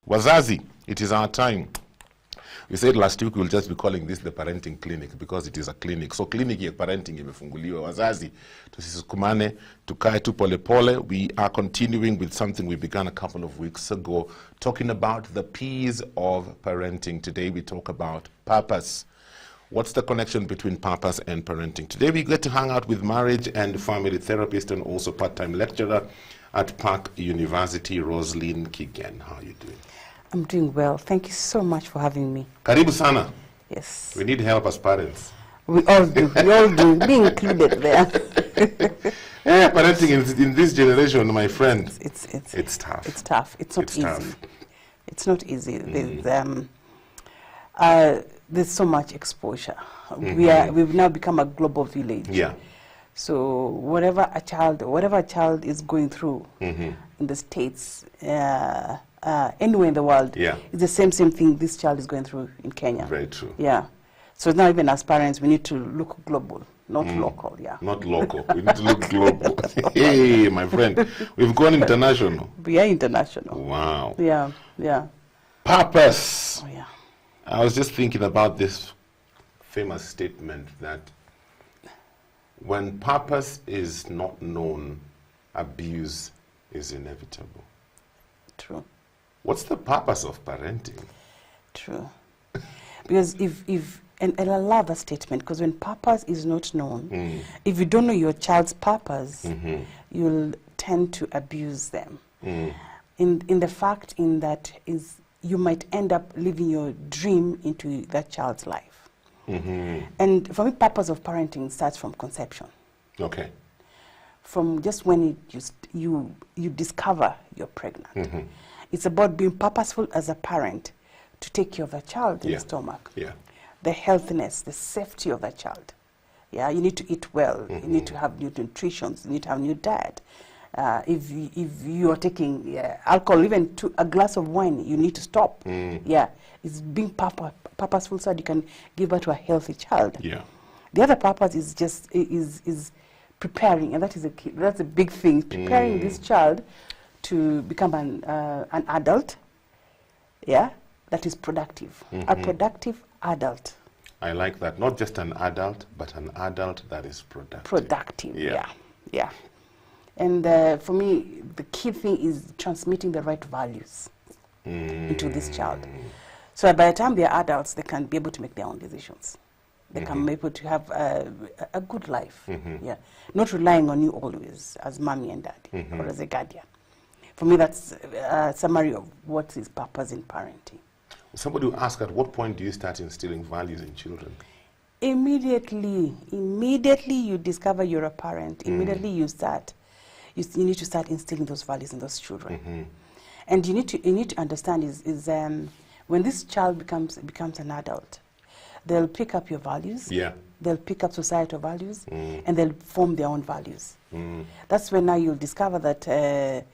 Wazazi, it is our time. We said last week we'll just be calling this the parenting clinic because it is a clinic. So clinic ya parenting imefunguliwa. Wazazi, tusisukumane, tukae tu pole pole. We are continuing with something we began a couple of weeks ago, talking about the P's of parenting. Today we talk about purpose. What's the connection between purpose and parenting? Today we get to hang out with marriage and family therapist and also part-time lecturer at Park University, Roslyn Kigen. How are you doing? I'm doing well. Thank you so much for having me. Karibu sana. Yes. We need help as parents. We all do. We all do. Be included there. Yeah, parenting in this generation, my friend, it's tough. It's tough. It's not easy. Tough. It's not easy. There's so much exposure. We've now become a global village. Yeah. So whatever a child is going through in the States, anywhere in the world, yeah, it's the same thing this child is going through in Kenya. Very true. Yeah. So now even as parents, we need to look global, not local. Yeah. Not local. We need to look global. Hey, my friend, we've gone international. We are international. Wow. Yeah. Yeah. Purpose. Oh, yeah. I was just thinking about this famous statement that when purpose is not known, abuse is inevitable. True. What's the purpose of parenting? True. Because and I love that statement, because when purpose is not known, if you don't know your child's purpose, you'll tend to abuse them. In the fact in that is you might end up living your dream into that child's life. And for me, purpose of parenting starts from conception. Okay. From just when you discover you're pregnant. It's about being purposeful as a parent to take care of a child in the stomach. Yeah. The healthiness, the safety of that child. Yeah, you need to eat well. You need to have new nutrition. You need to have new diet. If you are taking alcohol, even a glass of wine, you need to stop. Yeah, it's being purposeful so that you can give birth to a healthy child. Yeah. The other purpose is just is preparing, and that's a big thing. Preparing this child to become an adult. Yeah, that is productive. A productive adult. I like that. Not just an adult, but an adult that is productive. Productive. Yeah. Yeah. And for me, the key thing is transmitting the right values into this child. So by the time they're adults, they can be able to make their own decisions. They can be able to have a good life. Yeah, not relying on you always as mommy and daddy or as a guardian. For me, that's a summary of what is purpose in parenting. Somebody will ask, at what point do you start instilling values in children? Immediately you discover you're a parent. Immediately you need to start instilling those values in those children. And you need to understand is when this child becomes an adult, they'll pick up your values. Yeah. They'll pick up societal values, and they'll form their own values. That's when now you'll discover that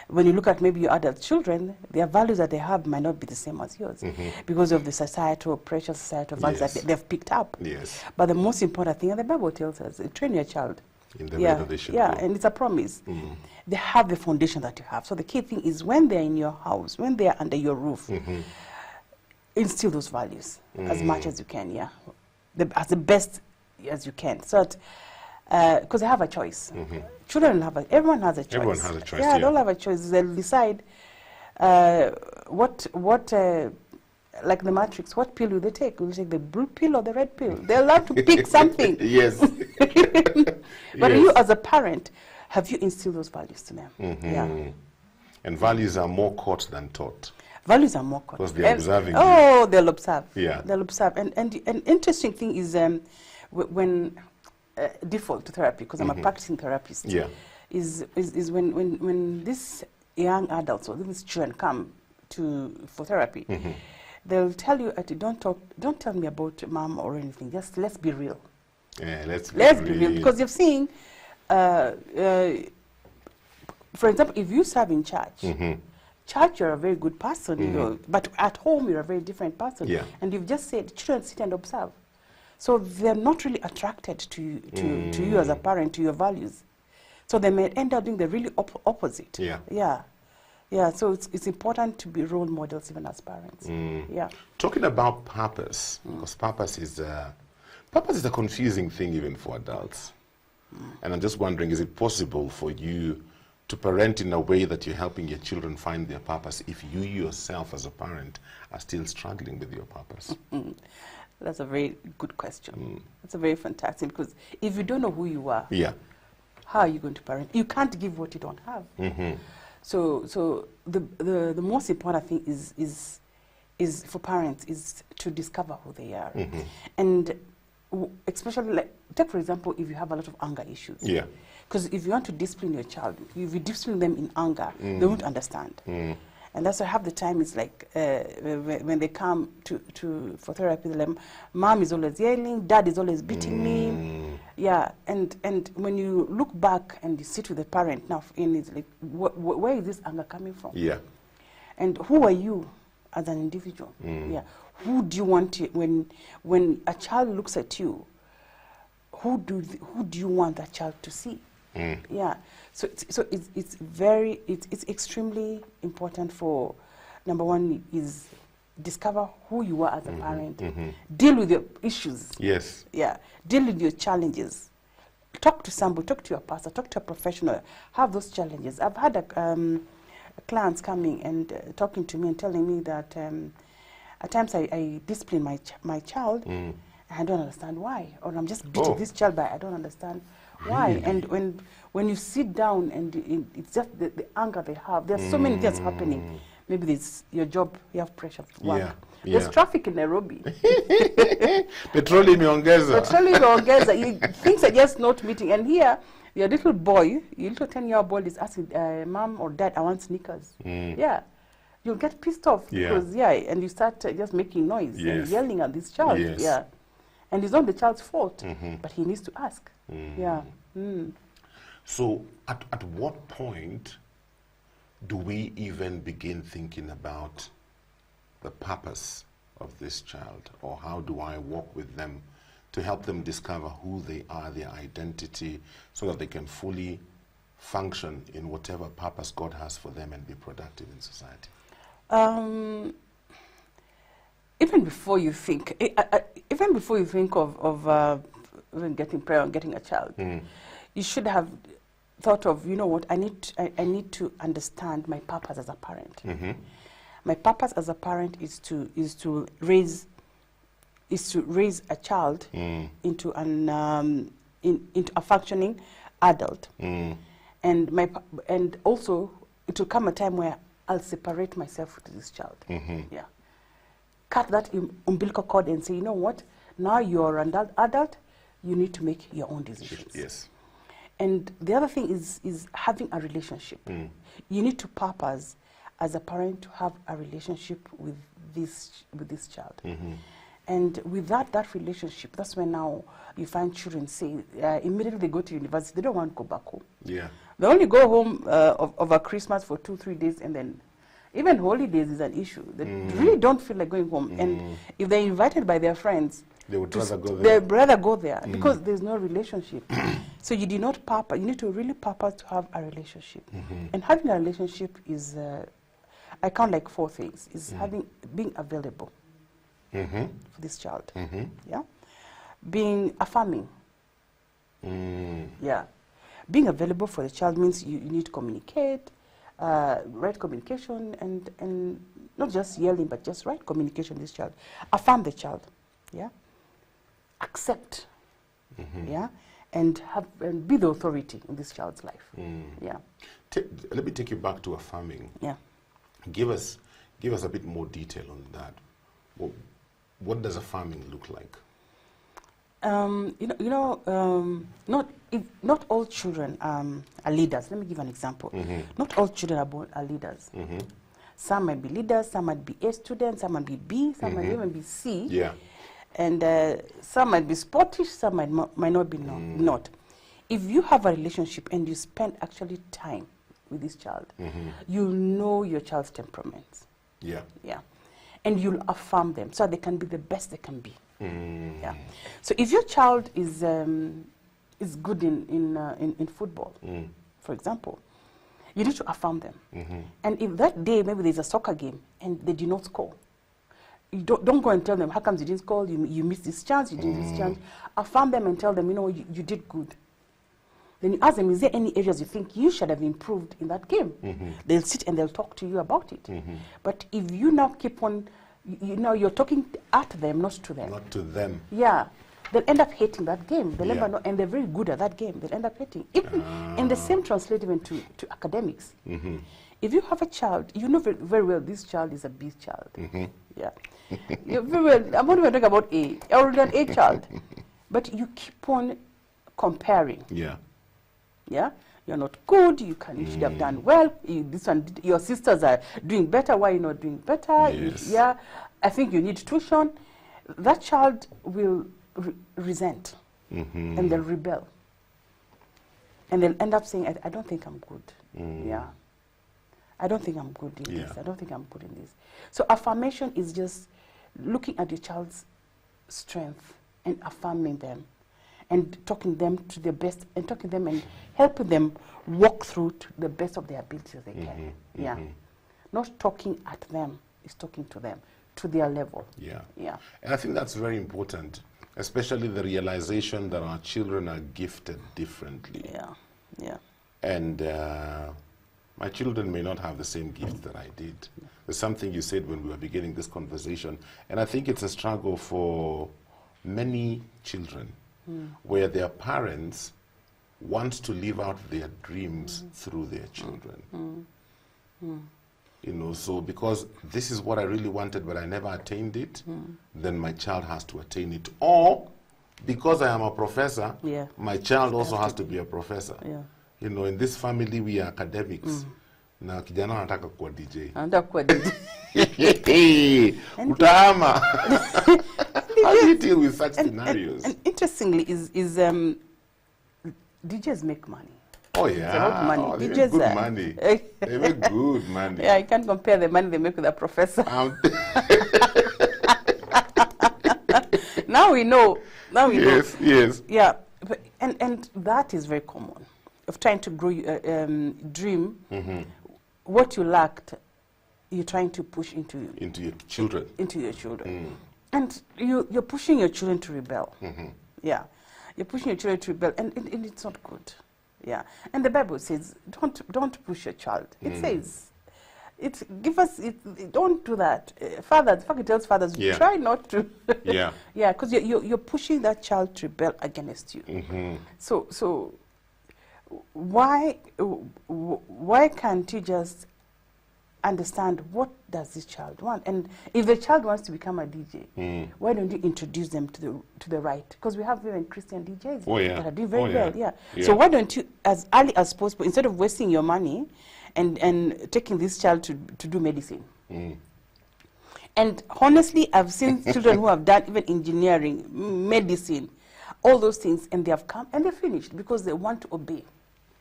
when you look at maybe your adult children, their values that they have might not be the same as yours because of the societal pressure, societal values that they've picked up. Yes. But the most important thing, and the Bible tells us, train your child in the way that they should go. And it's a promise. They have the foundation that you have. So the key thing is when they're in your house, when they're under your roof, instill those values as much as you can, as the best as you can. So because they have a choice. Children everyone has a choice. Everyone has a choice. Yeah, they all have a choice. They'll decide what like the Matrix, what pill will they take? Will they take the blue pill or the red pill? They'll have to pick something. Yes. But you as a parent, have you instilled those values to them? Yeah. And values are more caught than taught. Values are more caught. Because they're observing. Oh, they'll observe. Yeah. They'll observe. And an interesting thing is when default to therapy, because I'm a practicing therapist. Yeah. Is when these young adults or these children come for therapy, they'll tell you, don't tell me about mom or anything. Just let's be real. Yeah, let's be real. Because you're seeing, for example, if you serve in church, church you're a very good person, but at home you're a very different person. Yeah. And you've just said, children sit and observe. So they're not really attracted to you as a parent, to your values. So they may end up doing the really opposite. Yeah. Yeah. Yeah, so it's important to be role models even as parents. Yeah. Talking about purpose, because purpose is a confusing thing even for adults. And I'm just wondering, is it possible for you to parent in a way that you're helping your children find their purpose if you yourself as a parent are still struggling with your purpose? That's a very good question. That's a very fantastic, because if you don't know who you are, Yeah. how are you going to parent? You can't give what you don't have. So the most important thing is for parents is to discover who they are, and especially, like, take for example, if you have a lot of anger issues. Yeah. Because if you want to discipline your child, if you discipline them in anger, they won't understand. And that's why half the time it's like when they come for therapy, they're like, mom is always yelling, dad is always beating me. Yeah, and when you look back and you sit with the parent now, and it's like, where is this anger coming from? Yeah. And who are you as an individual? Yeah, who do you want to, when a child looks at you, who do you want that child to see? Yeah, so it's extremely important for, number one is discover who you are as a parent, deal with your issues. Yes. Yeah, deal with your challenges. Talk to somebody, talk to your pastor, talk to a professional, have those challenges. I've had clients coming and talking to me and telling me that at times I discipline my child, and I don't understand why, or I'm just beating this child, but I don't understand why. And when you sit down and it's just the anger they have, there's so many things happening. Maybe it's your job, you have pressure at work. Yeah. There's traffic in Nairobi. Petrol imeongeza. Things are just not meeting. And here, your little boy, your little 10-year-old boy is asking, mom or dad, I want sneakers. Yeah. You'll get pissed off because, and you start just making noise and yelling at this child. Yes. Yeah. And it's not the child's fault, but he needs to ask. Yeah. So at what point do we even begin thinking about the purpose of this child, or how do I walk with them to help them discover who they are, their identity, so that they can fully function in whatever purpose God has for them and be productive in society? Even before you think, of even getting pregnant, getting a child, you should have thought of, you know what, I need to understand my purpose as a parent. My purpose as a parent is to raise a child into a functioning adult, and also it will come a time where I'll separate myself with this child. Yeah, cut that umbilical cord and say, you know what, now you're an adult, you need to make your own decisions. Yes. And the other thing is having a relationship. You need to purpose as a parent to have a relationship with this child. And with that relationship, that's when now you find children say, immediately they go to university, they don't want to go back home. Yeah. They only go home over Christmas for 2-3 days, and then even holidays is an issue. They really don't feel like going home. And if they're invited by their friends, they would rather go there. They'd rather go there because there's no relationship. So you do not purpose. You need to really purpose to have a relationship. And having a relationship is, I count like 4 things. Is being available for this child. Yeah, being affirming. Yeah, being available for the child means you need to communicate, right communication, and not just yelling, but just right communication with this child. Affirm the child. Yeah. Accept, yeah, and be the authority in this child's life. Yeah. Let me take you back to affirming. Yeah. Give us a bit more detail on that. What does affirming look like? Not all children are leaders. Let me give an example. Not all children are born are leaders. Some might be leaders, some might be A students, some might be B, some might even be C. Yeah. And some might be sportish, some might not be not. If you have a relationship and you spend actually time with this child, you'll know your child's temperaments. Yeah. Yeah. And you'll affirm them so they can be the best they can be. Yeah. So if your child is good in football, for example, You need to affirm them. And if that day maybe there's a soccer game and they do not score, you don't go and tell them, how come you didn't score? You missed this chance, you didn't this chance. Affirm them and tell them, you know, you did good. Then you ask them, is there any areas you think you should have improved in that game? They'll sit and they'll talk to you about it. But if you now keep on, you know, you're talking at them, not to them. Not to them. Yeah. They'll end up hating that game. They'll Yeah. never know, and they're very good at that game. They'll end up hating. Even in the same translate even to academics. If you have a child, you know very, very well this child is a B child. Yeah. You very well, I'm not even talking about A. Already an A child. But you keep on comparing. Yeah. Yeah, you're not good. You should have done well. This one, your sisters are doing better. Why are you not doing better? Yes. Yeah, I think you need tuition. That child will resent, and they'll rebel, and they'll end up saying, "I don't think I'm good." Yeah, I don't think I'm good in this. I don't think I'm good in this. So affirmation is just looking at your child's strength and affirming them, and talking them to their best, and talking them and helping them walk through to the best of their abilities they can. Yeah, not talking at them, is talking to them to their level. Yeah. Yeah. And I think that's very important, especially the realization that our children are gifted differently. Yeah. Yeah. And my children may not have the same gift that I did. There's something you said when we were beginning this conversation, and I think it's a struggle for many children where their parents want to live out their dreams through their children. You know, so because this is what I really wanted but I never attained it, then my child has to attain it. Or because I am a professor, my child also has to be a professor. Yeah. You know, in this family we are academics. Na kijana anataka kuwa DJ. Anataka kuwa DJ. Utahama. How do you deal with such scenarios? And interestingly, DJs make money. Oh yeah, It's about money. they DJs make good money. They make good money. Yeah, you can't compare the money they make with a professor. Now we know. Now we know. Yes, yes. Yeah, but, and that is very common. Of trying to grow your dream, what you lacked, you're trying to push into your children. Into your children, and you're pushing your children to rebel. Yeah, you're pushing your children to rebel, and it's not good. Yeah, and the Bible says, don't push your child. It says, don't do that. Fathers, in fact, it tells fathers, try not to. Yeah, yeah, because you're pushing that child to rebel against you. So why can't you just understand what does this child want? And if the child wants to become a DJ, why don't you introduce them to the right? Because we have even Christian DJs that are doing very well. Yeah. So why don't you, as early as possible, instead of wasting your money and taking this child to do medicine? And honestly, I've seen children who have done even engineering, medicine, all those things, and they have come and they're finished because they want to obey.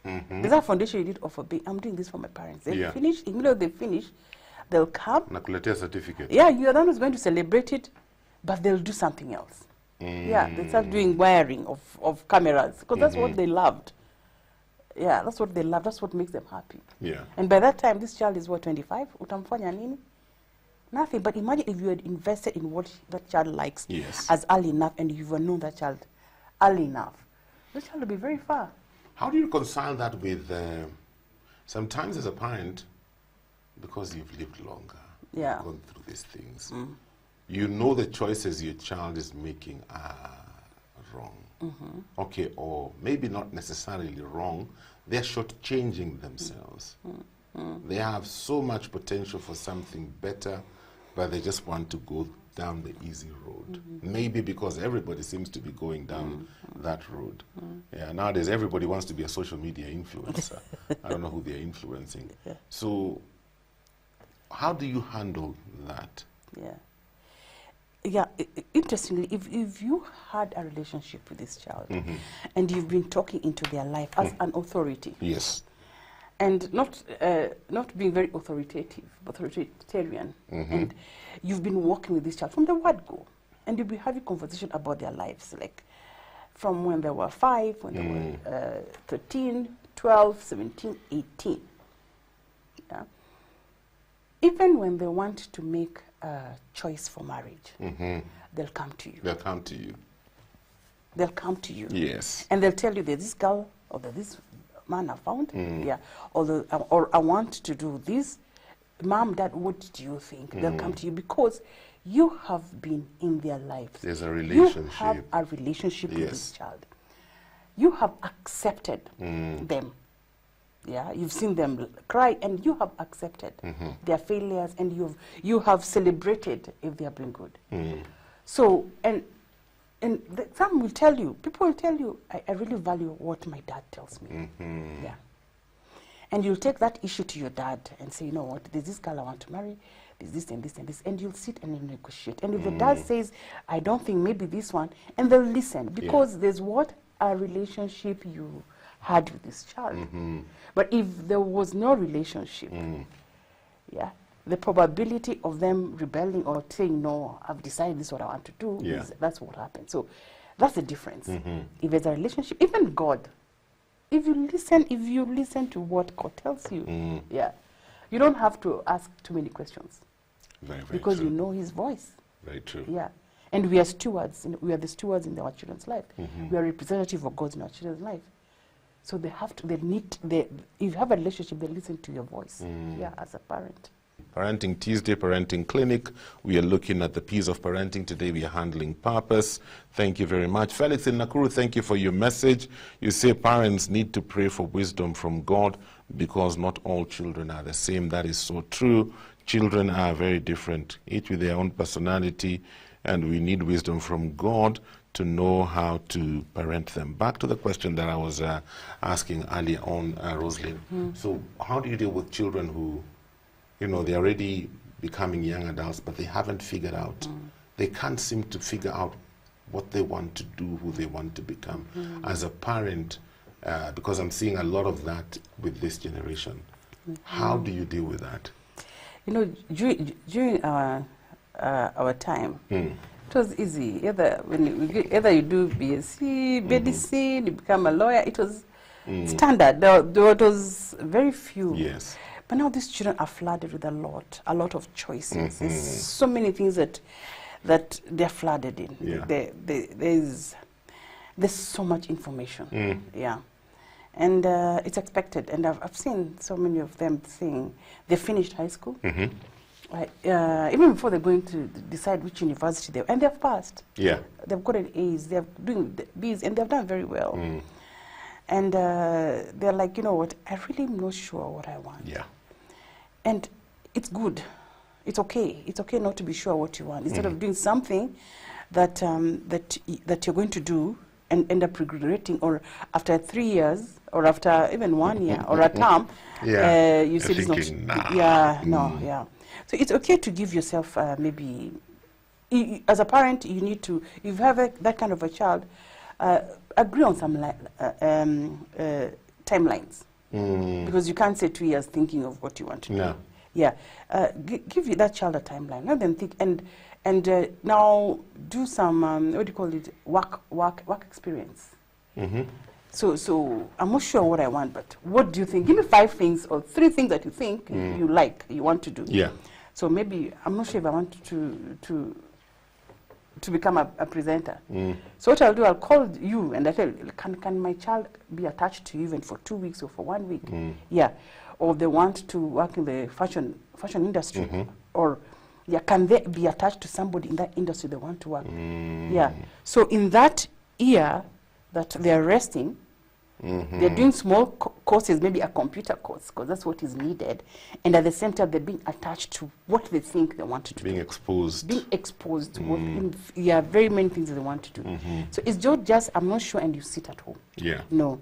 There's a foundation you did of obey. I'm doing this for my parents. They finish, immediately they finish, they'll come. Nakuletea certificate. Yeah, you're the one who's going to celebrate it, but they'll do something else. Yeah, they start doing wiring of cameras because that's what they loved. Yeah, that's what they love. That's what makes them happy. Yeah. And by that time, this child is what, 25? Utamfanya nini? Nothing. But imagine if you had invested in what that child likes as early enough, and you've known that child early enough. The child will be very far. How do you reconcile that with, sometimes as a parent, because you've lived longer, you've gone through these things, you know the choices your child is making are wrong. Okay, or maybe not necessarily wrong, they're shortchanging themselves. They have so much potential for something better, but they just want to go down the easy road. Maybe because everybody seems to be going down that road. Yeah, nowadays everybody wants to be a social media influencer. I don't know who they're influencing. So how do you handle that? Yeah, interestingly, if you had a relationship with this child and you've been talking into their life as an authority, and not being very authoritarian, and you've been working with this child from the word go, and you'll be having conversation about their lives, like from when they were 5, when they were 13, 12, 17, 18. yeah, even when they want to make a choice for marriage, they'll come to you. They'll come to you. They'll come to you. Yes. And they'll tell you there's this girl or there's this man I found, yeah, or I want to do this. Mom, Dad, what do you think? They'll come to you because you have been in their lives. There's a relationship. You have a relationship with Yes. this child. You have accepted them. Yeah, you've seen them cry, and you have accepted their failures, and you have celebrated if they have been good. So, and some will tell you, people will tell you, I really value what my dad tells me. Yeah. And you'll take that issue to your dad and say, you know what, there's this girl I want to marry, there's this and this and this, and you'll sit and you'll negotiate. And if the dad says, I don't think maybe this one, and they'll listen, because there's what a relationship you had with this child. But if there was no relationship, yeah, the probability of them rebelling or saying, no, I've decided this is what I want to do, that's what happens. So that's the difference. If there's a relationship, even God, if you listen to what God tells you, yeah, you don't have to ask too many questions. Very, very because true. you know his voice. Very true. Yeah. And we are stewards. We are the stewards in our children's life. We are representative of God in our children's life. So they have to, if you have a relationship, they listen to your voice, yeah, as a parent. Parenting Tuesday, Parenting Clinic. We are looking at the piece of parenting. Today we are handling purpose. Thank you very much. Felix in Nakuru, thank you for your message. You say parents need to pray for wisdom from God because not all children are the same. That is so true. Children are very different, each with their own personality, and we need wisdom from God to know how to parent them. Back to the question that I was asking earlier on, Rosalind. So how do you deal with children who, you know, they're already becoming young adults, but they haven't figured out, they can't seem to figure out what they want to do, who they want to become. As a parent, because I'm seeing a lot of that with this generation, how do you deal with that? You know, during our time, it was easy. Either you do BSc, medicine, you become a lawyer. It was standard. There was very few. Yes. But now these children are flooded with a lot of choices. There's so many things that they're flooded in. Yeah. There's so much information. Yeah. And it's expected. And I've seen so many of them saying they finished high school. Even before they're going to decide which university and they've passed. Yeah. They've gotten A's, they're doing B's, and they've done very well. And they're like, you know what, I really am not sure what I want. Yeah. And it's good. It's okay. It's okay not to be sure what you want. Instead of doing something that that you're going to do and end up regretting, or after 3 years, or after even 1 year, or a term, you say it's not. So it's okay to give yourself maybe, as a parent, you need to, if you have that kind of a child, agree on some timelines. Because you can't say 2 years thinking of what you want to do. Yeah, give you that child a timeline. Let them think, and now do some what do you call it? Work experience. So I'm not sure what I want, but what do you think? Give me 5 things or 3 things that you think you want to do. Yeah. So maybe I'm not sure if I want to become a presenter. So what I'll do, I'll call you and I tell you, can my child be attached to you even for 2 weeks or for 1 week? Yeah. Or they want to work in the fashion industry, or can they be attached to somebody in that industry they want to work? Yeah. So in that year that they're resting, they're doing small courses, maybe a computer course, because that's what is needed. And at the same time, they're being attached to what they think they want to do. Being exposed to what, very many things that they want to do. So it's just, I'm not sure, and you sit at home. Yeah. No.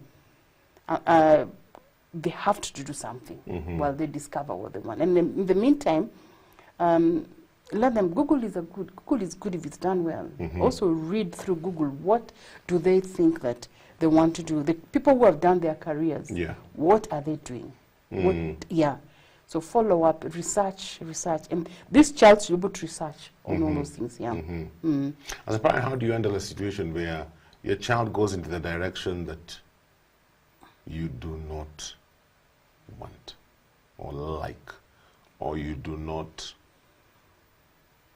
They have to do something while they discover what they want. And in the meantime, let them, Google is good if it's done well. Also read through Google, what do they think that they want to do? The people who have done their careers, what are they doing? So follow up, research. And this child should be able to research on all those things, As a parent, how do you handle a situation where your child goes into the direction that you do not want or like, or you do not,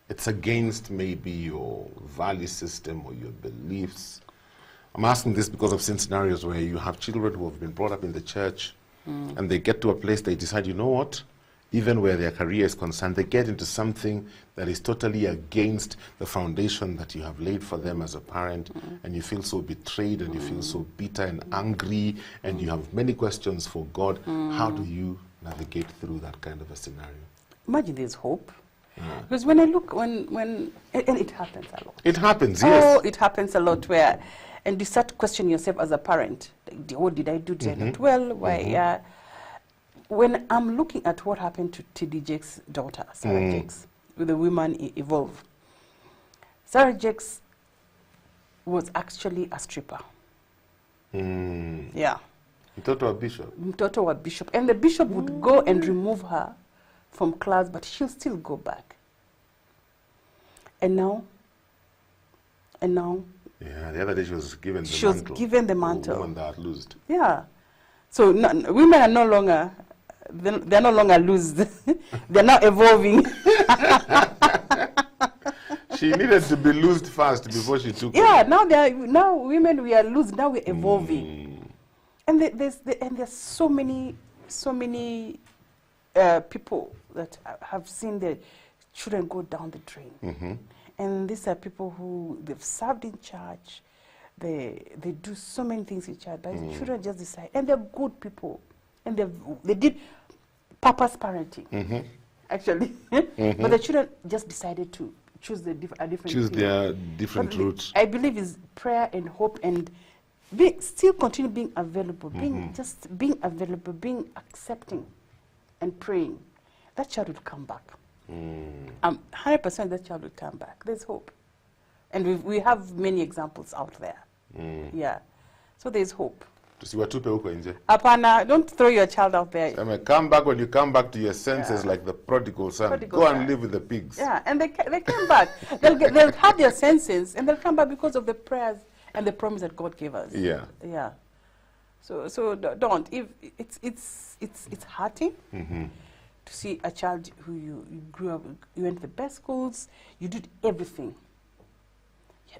it's against maybe your value system or your beliefs. I'm asking this because I've seen scenarios where you have children who have been brought up in the church and they get to a place they decide, you know what, even where their career is concerned, they get into something that is totally against the foundation that you have laid for them as a parent, and you feel so betrayed and you feel so bitter and angry, and you have many questions for God. How do you navigate through that kind of a scenario? Imagine there's hope. Because when I look, and it happens a lot. It happens, yes. Oh, it happens a lot where, and you start questioning yourself as a parent. Like, what did I do? Did I not well? Why? When I'm looking at what happened to T.D. Jakes' daughter, Sarah Jakes, with the Women Evolve, Sarah Jakes was actually a stripper. Yeah. Mtoto wa bishop. Mtoto wa bishop. And the bishop would go and remove her from class, but she'll still go back. And now, yeah, the other day she was given the she was mantle. given the mantle. The woman that loosed. Yeah. So women are no longer, they're no longer loosed. They're now evolving. She needed to be loosed first before she took Yeah, over. now women, we are loose, now we're evolving. And there's so many people that have seen their children go down the drain. And these are people who they've served in church, they do so many things in church, but the children just decide, and they're good people, and they did purpose parenting, actually. But the children just decided to choose a different Their different routes. I believe is prayer and hope, and still continue being available, being available, being accepting and praying. That child will come back. 100% that child will come back. There's hope. And we have many examples out there. Yeah. So there's hope. Tusiwatupe huko nje. Apana, don't throw your child out there. Come back when you come back to your senses, like the prodigal son. Go and live with the pigs. Yeah, and they come back. They'll have their senses, and they'll come back because of the prayers and the promise that God gave us. Yeah. Yeah. So don't. If it's hurting to see a child who you grew up, you went to the best schools, you did everything.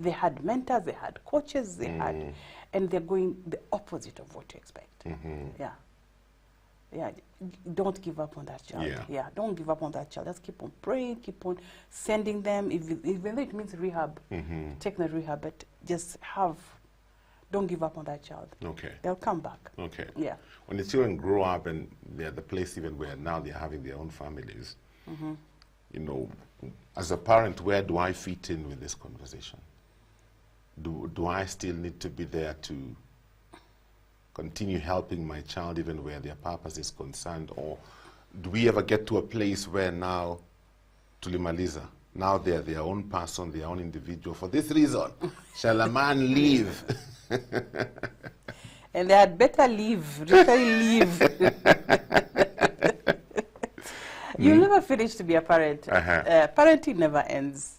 They had mentors, they had coaches, they had, and they're going the opposite of what you expect. Yeah. Yeah. Don't give up on that child. Yeah. Don't give up on that child. Just keep on praying, keep on sending them. Even though it means rehab, take the rehab, but just don't give up on that child. Okay. They'll come back. Okay. Yeah. When the children grow up and they're at the place even where now they're having their own families, you know, as a parent, where do I fit in with this conversation? Do I still need to be there to continue helping my child even where their purpose is concerned? Or do we ever get to a place where now, tulimaliza, now they're their own person, their own individual? For this reason, shall a man leave? And they had better leave, literally leave. You'll never finish to be a parent. Parenting never ends.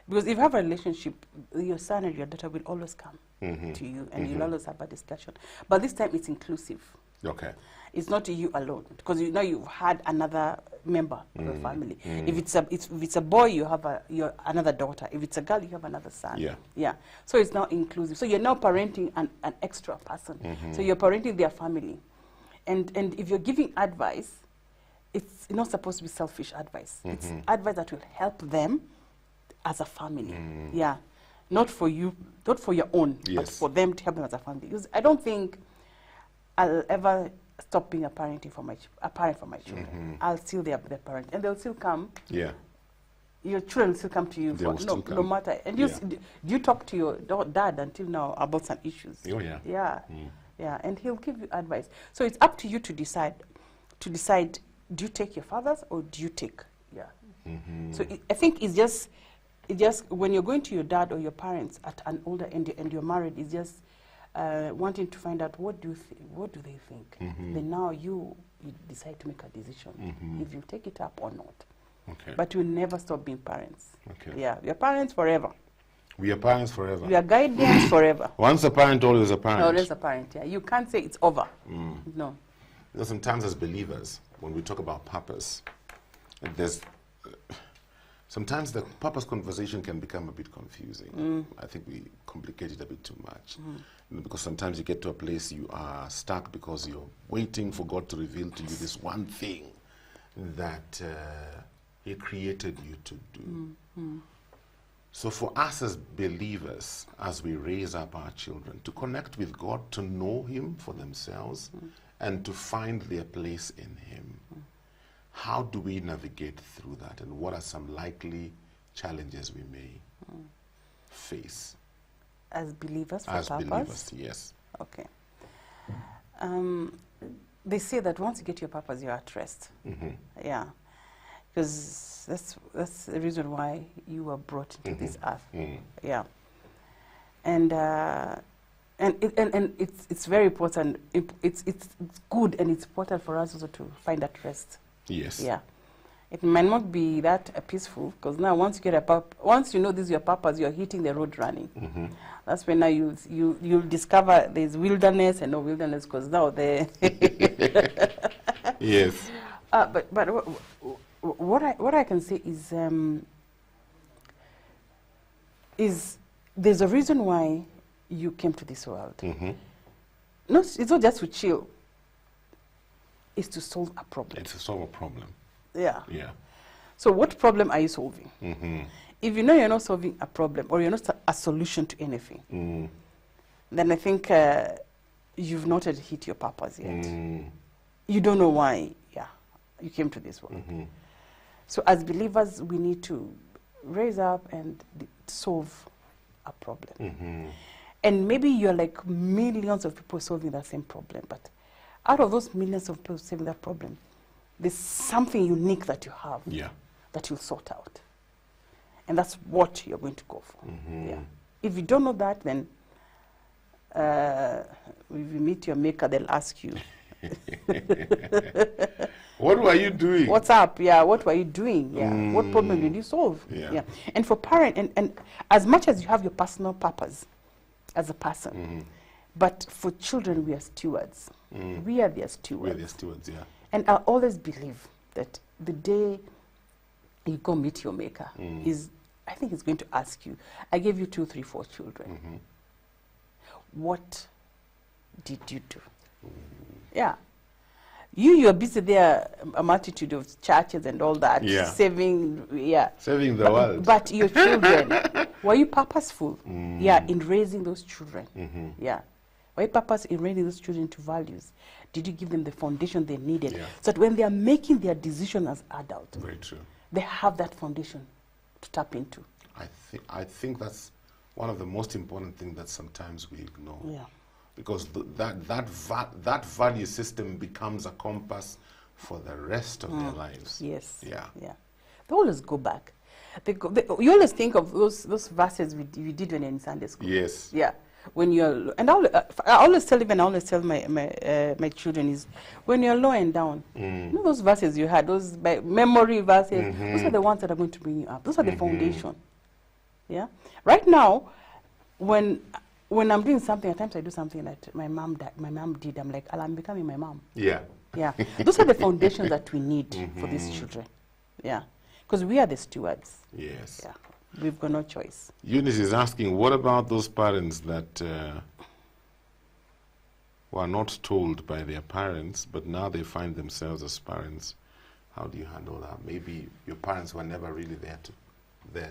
Because if you have a relationship, your son and your daughter will always come to you, and you'll always have a discussion. But this time it's inclusive. Okay. It's not you alone, because now you've had another member of the family. If it's a boy, you have another daughter. If it's a girl, you have another son. Yeah. Yeah. So it's now inclusive. So you're now parenting an extra person. So you're parenting their family, and if you're giving advice, it's not supposed to be selfish advice. It's advice that will help them as a family. Yeah. Not for you, not for your own, but for them to help them as a family. Because I don't think I'll ever stop being a parent for my children. I'll still be their parent, and they'll still come. Yeah. Your children will still come to you no matter. And do you talk to your dad until now about some issues? Oh yeah. Yeah. Yeah. And he'll give you advice. So it's up to you to decide. Do you take your father's or do you take? Yeah. So I think it's just when you're going to your dad or your parents at an older age and you're married, it's just wanting to find out what do they think. Then now you decide to make a decision if you take it up or not. Okay. But you'll never stop being parents. Okay. Yeah, we are parents forever. We are parents forever. We are guardians forever. Once a parent, always a parent. Always a parent. Yeah, you can't say it's over. No. Sometimes as believers, when we talk about purpose, there's sometimes the purpose conversation can become a bit confusing. I think we complicate it a bit too much. You know, because sometimes you get to a place you are stuck because you're waiting for God to reveal to you this one thing that He created you to do. So for us as believers, as we raise up our children, to connect with God, to know Him for themselves, and to find their place in Him, how do we navigate through that, and what are some likely challenges we may face? As believers, for As purpose? believers, yes. Okay. They say that once you get your purpose, you're at rest. Yeah. Because that's the reason why you were brought into this earth. Yeah. And it's very important. It's good and it's important for us also to find that rest. Yes. Yeah. It might not be that peaceful, because now once you get once you know this is your purpose, you're hitting the road running. That's when now you'll discover there's wilderness and no wilderness, because now the Yes. but what I can say is there's a reason why you came to this world. It's not just to chill. It's to solve a problem. It's to solve a problem. Yeah. Yeah. So what problem are you solving? If you know you're not solving a problem, or you're not a solution to anything, then I think you've not yet hit your purpose yet. You don't know why you came to this world. So as believers, we need to raise up and solve a problem. And maybe you're like millions of people solving that same problem, but out of those millions of people solving that problem, there's something unique that you have that you'll sort out. And that's what you're going to go for. Yeah. If you don't know that, then if you meet your maker, they'll ask you, what were you doing? What's up? Yeah, what were you doing? Yeah. What problem did you solve? Yeah. And for parent, and as much as you have your personal purpose as a person, but for children, we are stewards. We are their stewards. We're their stewards, yeah. And I always believe that the day you go meet your maker, I think he's going to ask you, I gave you 2, 3, 4 children. What did you do? Yeah. You're busy there, a multitude of churches and all that, saving the world. But your children, were you purposeful? In raising those children? Were you purposeful in raising those children to values? Did you give them the foundation they needed? So that when they are making their decision as adults, very true, they have that foundation to tap into. I think that's one of the most important things that sometimes we ignore. Because that value system becomes a compass for the rest of their lives. They always go back. You always think of those verses we did when you're in Sunday school. When you're, and I always tell my children is, when you're low and down, you know those verses you had, those memory verses, those are the ones that are going to bring you up. Those are the foundation. Right now, when I'm doing something, at times I do something that my mom did, I'm like, I'm becoming my mom. Those are the foundations that we need for these children. Because we are the stewards. We've got no choice. Eunice is asking, what about those parents that were not told by their parents, but now they find themselves as parents? How do you handle that? Maybe your parents were never really there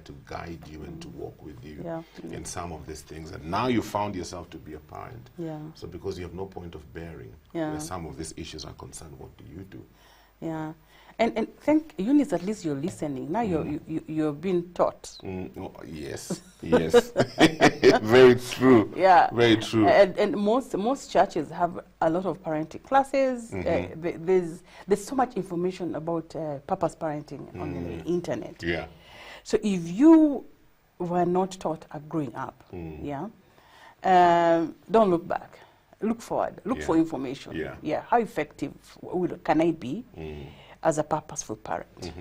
to guide you and to walk with you in some of these things, and now you found yourself to be a parent. So because you have no point of bearing where some of these issues are concerned, what do you do? And thank Eunice, at least you're listening. Now you're being taught. Yes. Very true. Very true. And most churches have a lot of parenting classes. There's so much information about purpose parenting on the internet. So if you were not taught growing up, don't look back. Look forward. Look for information. How effective can I be as a purposeful parent?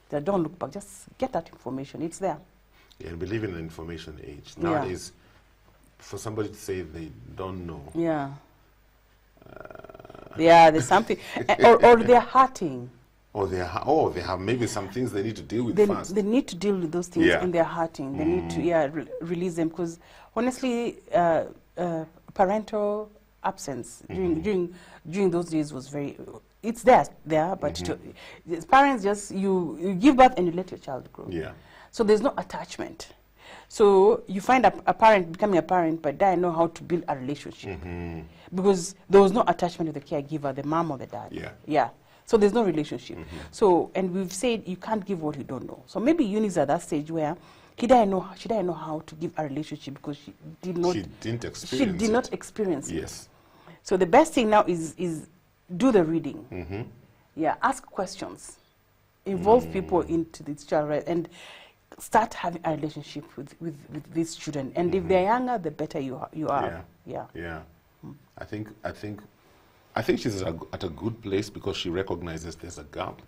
Don't look back. Just get that information. It's there. And we live in an information age. Nowadays, for somebody to say they don't know, Yeah, there's something, or they're hurting. Or they have maybe some things they need to deal with They first. need to deal with those things, Yeah. and they're hurting. They need to release them, because honestly, parental absence during those days was very. It's there, but parents just you give birth and you let your child grow. Yeah. So there's no attachment. So you find a parent becoming a parent, but they know how to build a relationship, because there was no attachment to the caregiver, the mom or the dad. Yeah. Yeah. So there's no relationship. So, and we've said you can't give what you don't know. So maybe Eunice at that stage where she didn't know how to give a relationship, because she did not. She didn't experience She did it. not experience it. Yes. So the best thing now is do the reading. Yeah, ask questions, involve people into this child, right, and start having a relationship with these children. And if they're younger, the better you are. Yeah. I think she's at a good place, because she recognizes there's a gap.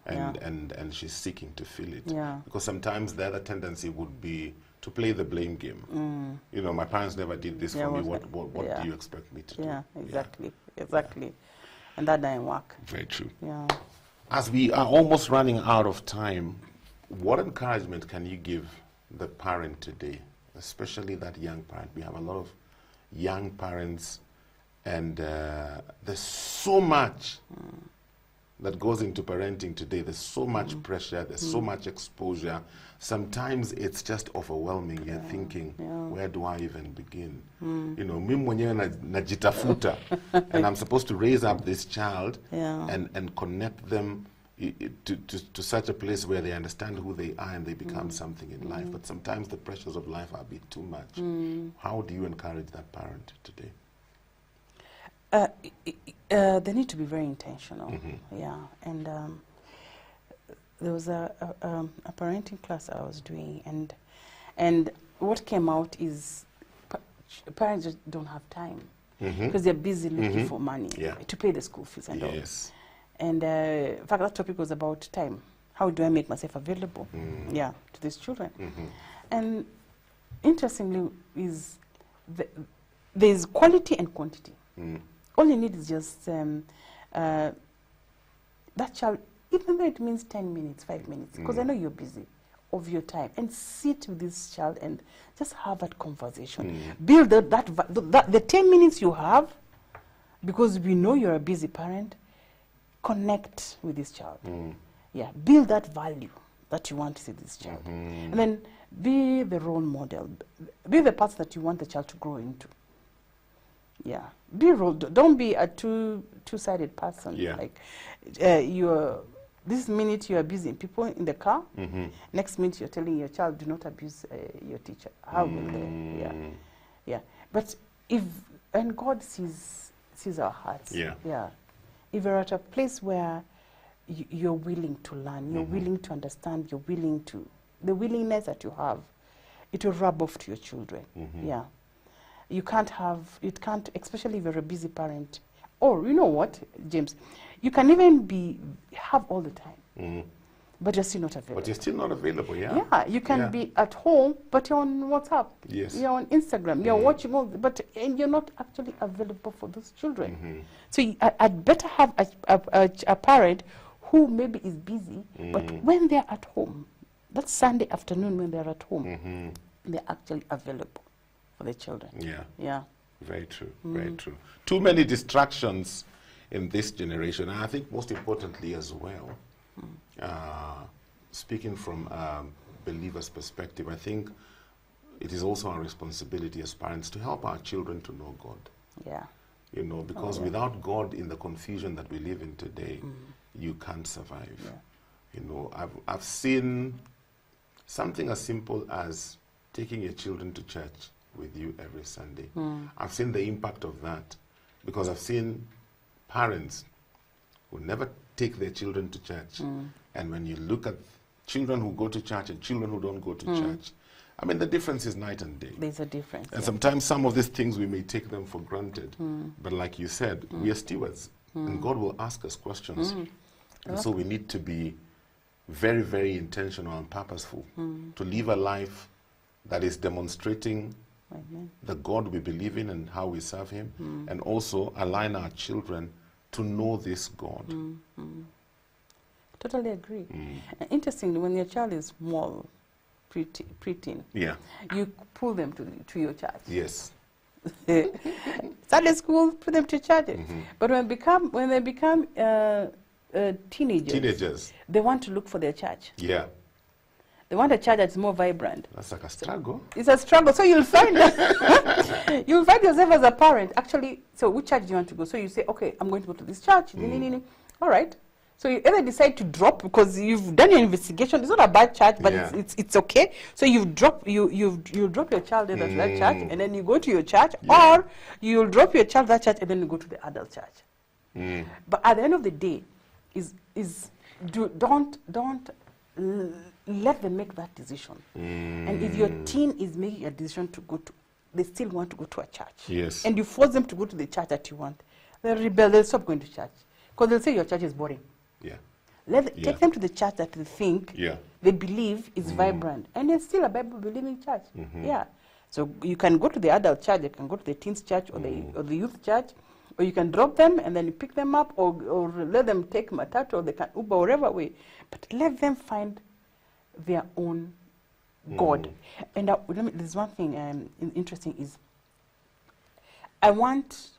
And she's seeking to fill it. Yeah. Because sometimes the other tendency would be to play the blame game. You know, my parents never did this for me. What do you expect me to do? Yeah, exactly. And that didn't work. Very true. Yeah. As we are almost running out of time, what encouragement can you give the parent today, especially that young parent? We have a lot of young parents, and there's so much that goes into parenting today. There's so much pressure, there's so much exposure. Sometimes it's just overwhelming. You're thinking, where do I even begin? You know, mimi mwenyewe najitafuta, and I'm supposed to raise up this child and connect them to such a place where they understand who they are and they become something in life. But sometimes the pressures of life are a bit too much. How do you encourage that parent today? They need to be very intentional. Yeah, and there was a parenting class I was doing, and what came out is parents just don't have time, because they're busy looking for money to pay the school fees and all. And in fact, that topic was about time. How do I make myself available? To these children. And interestingly, there's quality and quantity. All you need is just that child, even though it means 10 minutes, 5 minutes, because I know you're busy, of your time, and sit with this child and just have that conversation. Build the 10 minutes you have, because we know you're a busy parent. Connect with this child. Yeah, build that value that you want to see this child, and then be the role model. Be the path that you want the child to grow into. Yeah, be role. Don't be a two-sided person. Yeah. Like this minute you are abusing people in the car. Next minute you're telling your child, do not abuse your teacher. How will they? Yeah. But and God sees our hearts. Yeah. If you're at a place where you're willing to learn, you're willing to understand, you're willing to, the willingness that you have, it will rub off to your children. Yeah. You can't, especially if you're a busy parent. Or, you know what, James, you can even have all the time, but you're still not available. But you're still not available, Yeah, you can be at home, but you're on WhatsApp. Yes. You're on Instagram. You're watching and you're not actually available for those children. So I'd better have a parent who maybe is busy, but when they're at home, that Sunday afternoon when they're at home, they're actually available for the children. Yeah. Very true. Very true. Too many distractions in this generation, and I think most importantly as well, speaking from a believer's perspective, I think it is also our responsibility as parents to help our children to know God. Yeah. You know, because without God, in the confusion that we live in today, you can't survive. You know, I've seen something as simple as taking your children to church with you every Sunday. I've seen the impact of that, because I've seen parents who never take their children to church. And when you look at children who go to church and children who don't go to church, I mean, the difference is night and day. There's a difference. And sometimes some of these things we may take them for granted. But like you said, we are stewards, and God will ask us questions. And so we need to be very, very intentional and purposeful to live a life that is demonstrating the God we believe in and how we serve Him, and also align our children to know this God. Totally agree. And interestingly, when your child is small, preteen, Yeah. you pull them to your church. Yes. Sunday school, put them to church. But when they become teenagers, they want to look for their church. Yeah. They want a church that's more vibrant. That's like a struggle. It's a struggle. So you'll find you'll find yourself as a parent. Actually, so which church do you want to go? So you say, okay, I'm going to go to this church. All right. So you either decide to drop because you've done your investigation. It's not a bad church, but Yeah. it's okay. So you drop you drop your child at that church, and then you go to your church, or you'll drop your child at that church and then you go to the adult church. But at the end of the day, don't let them make that decision. And if your teen is making a decision to go to, they still want to go to a church. Yes. And you force them to go to the church that you want, they'll rebel. They'll stop going to church because they'll say your church is boring. Yeah. Take them to the church that they think Yeah. they believe is vibrant, and it's still a Bible-believing church. Yeah. So you can go to the adult church, you can go to the teens church or the youth church, or you can drop them and then you pick them up, or let them take matatu, or they can Uber, whatever way. But let them find their own God. And there's one thing interesting is, I want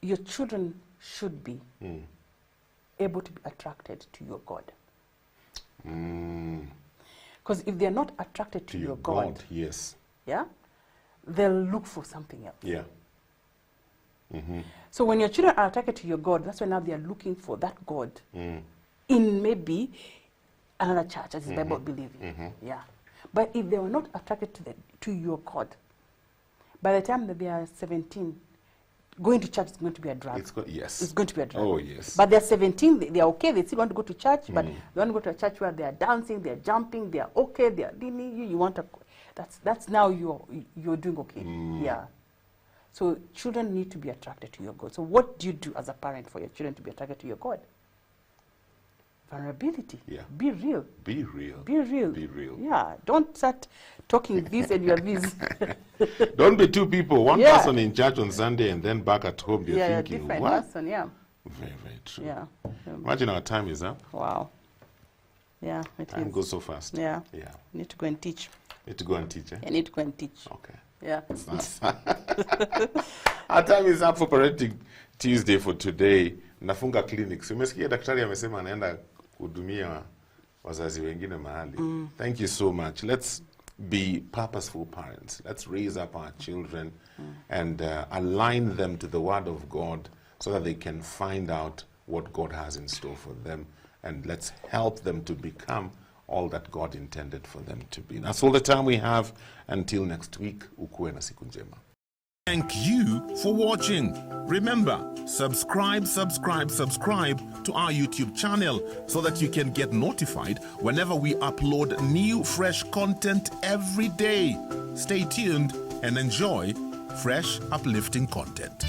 your children should be able to be attracted to your God. Because if they're not attracted to your God, yes. yeah, they'll look for something else. Yeah. So when your children are attracted to your God, that's when now they are looking for that God in maybe another church that is Bible believing. Yeah. But if they were not attracted to your God, by the time that they are 17, going to church is going to be a drag. It's going to be a drag. Oh, yes. But they're 17, they're okay, they still want to go to church, but they want to go to a church where they are dancing, they're jumping, they're okay, they're leaning. You want to, that's now you're doing okay. Yeah. So children need to be attracted to your God. So what do you do as a parent for your children to be attracted to your God? Vulnerability. Yeah. Be real. Be real. Be real. Be real. Yeah. Don't start talking this and you're this. Don't be two people. One Yeah. person in church on Sunday and then back at home you're Yeah, thinking, different what? person, yeah. Very, very true. Yeah. Imagine our time is up. Wow. Yeah, it Time is. goes so fast. Yeah. Yeah. Need to go and teach. Need to go and teach, eh? I need to go and teach. Okay. Yeah. Our time is up for Parenting Tuesday for today. Nafunga clinics. Umesikia daktari amesema anaenda kuhudumia wazazi wengine mahali. Thank you so much. Let's be purposeful parents. Let's raise up our children and align them to the Word of God so that they can find out what God has in store for them. And let's help them to become all that God intended for them to be. That's all the time we have. Until next week, ukuwe na siku njema. Thank you for watching. Remember, subscribe to our YouTube channel so that you can get notified whenever we upload new fresh content every day. Stay tuned and enjoy fresh, uplifting content.